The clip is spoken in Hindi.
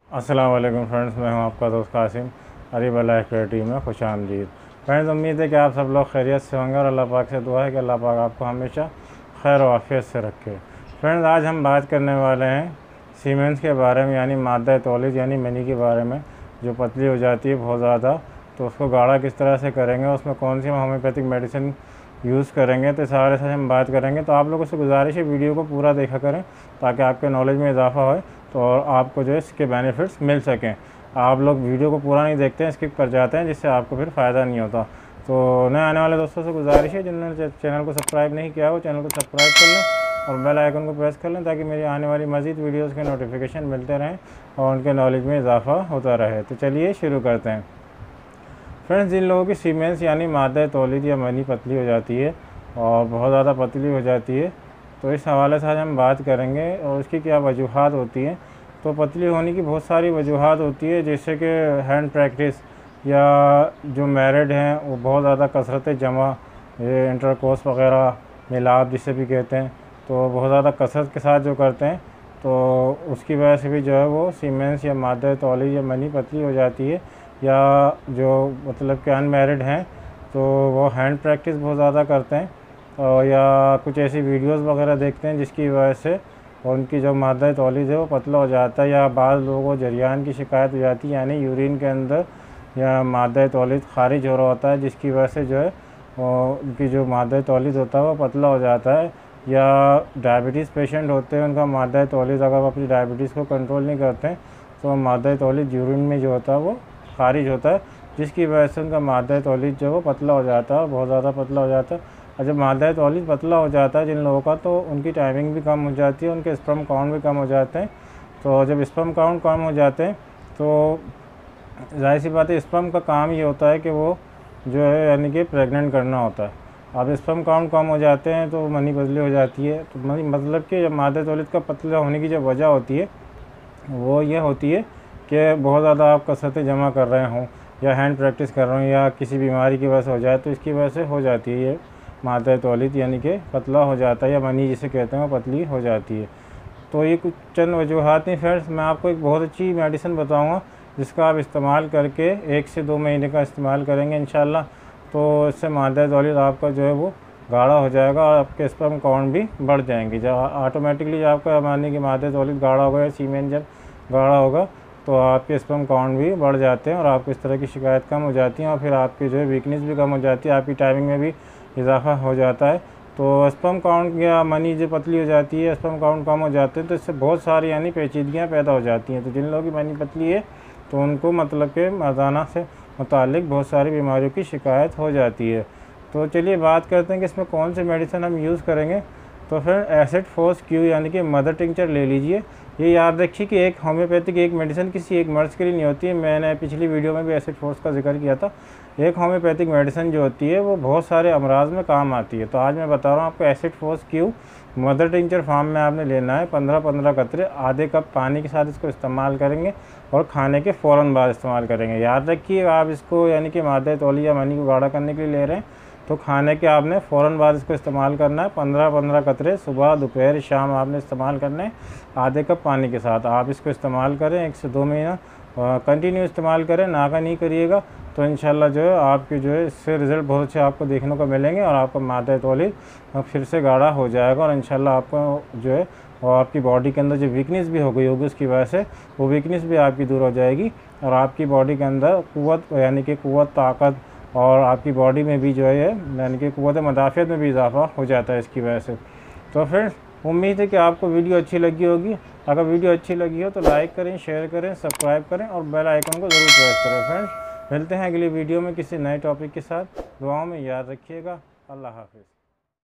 अस्सलाम वालेकुम फ्रेंड्स, मैं हूं आपका दोस्त Qasim. Areeb life care team में खुश आमदीद। फ्रेंड्स, उम्मीद है कि आप सब लोग खैरियत से होंगे और अल्लाह पाक से दुआ है कि अल्लाह पाक आपको हमेशा खैर और आफियत से रखे। फ्रेंड्स, आज हम बात करने वाले हैं सीमेंस के बारे में, यानी मादा तौलीद यानी मनी के बारे में। जो पतली हो जाती है बहुत ज़्यादा, तो उसको गाढ़ा किस तरह से करेंगे, उसमें कौन सी होम्योपैथिक मेडिसिन यूज़ करेंगे, तो सारे से हम बात करेंगे। तो आप लोगों से गुजारिश है वीडियो को पूरा देखा करें ताकि आपके नॉलेज में इजाफा हो तो और आपको जो है इसके बेनिफिट्स मिल सकें। आप लोग वीडियो को पूरा नहीं देखते हैं, स्किप कर जाते हैं, जिससे आपको फिर फ़ायदा नहीं होता। तो नए आने वाले दोस्तों से गुजारिश है जिन्होंने चैनल को सब्सक्राइब नहीं किया वो चैनल को सब्सक्राइब कर लें और बेल आइकन को प्रेस कर लें ताकि मेरी आने वाली मज़ीद वीडियोज़ के नोटिफिकेशन मिलते रहें और उनके नॉलेज में इजाफा होता रहे। तो चलिए शुरू करते हैं। फ्रेंड्स, जिन लोगों की सीमेंस यानी मादा तौलीद या मनी पतली हो जाती है और बहुत ज़्यादा पतली हो जाती है, तो इस हवाले से आज हम बात करेंगे और उसकी क्या वजूहात होती हैं। तो पतली होने की बहुत सारी वजूहात होती है, जैसे कि हैंड प्रैक्टिस या जो मैरिड हैं वो बहुत ज़्यादा कसरत जमा, ये इंटरकोर्स वगैरह, मिलाप जिसे भी कहते हैं, तो बहुत ज़्यादा कसरत के साथ जो करते हैं तो उसकी वजह से भी जो है वो सीमेंस या मादा तौलीद या मनी पतली हो जाती है। या जो मतलब कि अनमैरिड हैं तो वो हैंड प्रैक्टिस बहुत ज़्यादा करते हैं और या कुछ ऐसी वीडियोस वगैरह देखते हैं जिसकी वजह से उनकी जो मादा तौलीद है वो पतला हो जाता है। या बाज़ लोगों को जरियान की शिकायत हो जाती है, यानी यूरिन के अंदर या मादा तौलीद खारिज हो रहा होता है, जिसकी वजह से जो है उनकी जो मादा तौलीद होता है वो पतला हो जाता है। या डायबिटीज़ पेशेंट होते हैं, उनका मादा तौलीद अगर वो अपनी डायबिटीज़ को कंट्रोल नहीं करते हैं तो मादा तौलीद यूरिन में जो होता है वो खारिज होता है, जिसकी वजह से उनका मादा तौलीद जो वो पतला हो जाता है, बहुत ज़्यादा पतला हो जाता है। और जब मादा तौलीद पतला हो जाता है जिन लोगों का, तो उनकी टाइमिंग भी कम हो जाती है, उनके स्पर्म काउंट भी कम हो जाते हैं। तो जब स्पर्म काउंट कम हो जाते हैं तो जाहिर सी बात है स्पर्म का काम ये होता है कि वो जो है यानी कि प्रेग्नेंट करना होता है। अब स्पर्म काउंट कम हो जाते हैं तो मनी पतली हो जाती है। तो मतलब कि जब मादा तौलीद का पतला होने की जो वजह होती है वो ये होती है कि बहुत ज़्यादा आप कसरतें जमा कर रहे हों या हैंड प्रैक्टिस कर रहे हो या किसी बीमारी की वजह से हो जाए, तो इसकी वजह से हो जाती है ये मादा तौलीद, यानी कि पतला हो जाता है या मनी जिसे कहते हैं वो पतली हो जाती है। तो ये कुछ चंद वजूहात नहीं फ्रेंड्स। मैं आपको एक बहुत अच्छी मेडिसिन बताऊंगा जिसका आप इस्तेमाल करके 1 से 2 महीने का इस्तेमाल करेंगे इंशाल्लाह, तो इससे मादा तौलीद आपका जो है वो गाढ़ा हो जाएगा और आपके स्पर्म काउंट भी बढ़ जाएंगे। जब ऑटोमेटिकली जब आपका मानने की मादा तौलीद गाढ़ा होगा या सीमेन जब गाढ़ा होगा तो आपके स्पर्म काउंट भी बढ़ जाते हैं और आपको इस तरह की शिकायत कम हो जाती है और फिर आपकी जो है वीकनेस भी कम हो जाती है, आपकी टाइमिंग में भी इजाफा हो जाता है। तो स्पर्म काउंट या मनी जो पतली हो जाती है, स्पर्म काउंट कम हो जाते हैं, तो इससे बहुत सारी यानी पेचीदगियाँ पैदा हो जाती हैं। तो जिन लोगों की मनी पतली है तो उनको मतलब कि मर्दाना से मुतालिक बहुत सारी बीमारियों की शिकायत हो जाती है। तो चलिए बात करते हैं कि इसमें कौन सी मेडिसिन हम यूज़ करेंगे। तो फिर एसिड फोर्स क्यू यानी कि मदर टिंचर ले लीजिए। ये याद रखिए कि एक होम्योपैथिक एक मेडिसिन किसी एक मर्ज़ के लिए नहीं होती है। मैंने पिछली वीडियो में भी एसिड फोर्स का जिक्र किया था। एक होम्योपैथिक मेडिसिन जो होती है वो बहुत सारे अमराज में काम आती है। तो आज मैं बता रहा हूँ आपको acid force Q mother tincture form में आपने लेना है। 15-15 कतरे आधे कप पानी के साथ इसको इस्तेमाल करेंगे और खाने के फ़ौरन बाद इस्तेमाल करेंगे। याद रखिए आप इसको यानी कि मादा तौलीद या मनी को गाढ़ा करने के लिए ले रहे हैं तो खाने के आपने फ़ौरन बाद इसको इस्तेमाल करना है। 15-15 कतरे सुबह दोपहर शाम आपने इस्तेमाल करने हैं आधे कप पानी के साथ। आप इसको इस्तेमाल करें 1 से 2 महीना कंटिन्यू इस्तेमाल करें, नागा नहीं करिएगा, तो इंशाल्लाह जो है आपके जो है इससे रिज़ल्ट बहुत अच्छे आपको देखने को मिलेंगे और आपका मादा तौलीद फिर से गाढ़ा हो जाएगा और इंशाल्लाह आपको जो है और आपकी बॉडी के अंदर जो वीकनेस भी हो गई होगी उसकी वजह से वो वीकनेस भी आपकी दूर हो जाएगी और आपकी बॉडी के अंदर क़ुव्वत यानी कि क़ुव्वत, ताकत और आपकी बॉडी में भी जो है यानी कि क़ुव्वत मदाफ़ियत में भी इजाफा हो जाता है इसकी वजह से। तो फिर उम्मीद है कि आपको वीडियो अच्छी लगी होगी। अगर वीडियो अच्छी लगी हो तो लाइक करें, शेयर करें, सब्सक्राइब करें और बेल आइकन को ज़रूर प्रेस करें। फ्रेंड्स, मिलते हैं अगली वीडियो में किसी नए टॉपिक के साथ। दुआओं में याद रखिएगा। अल्लाह हाफ़िज़।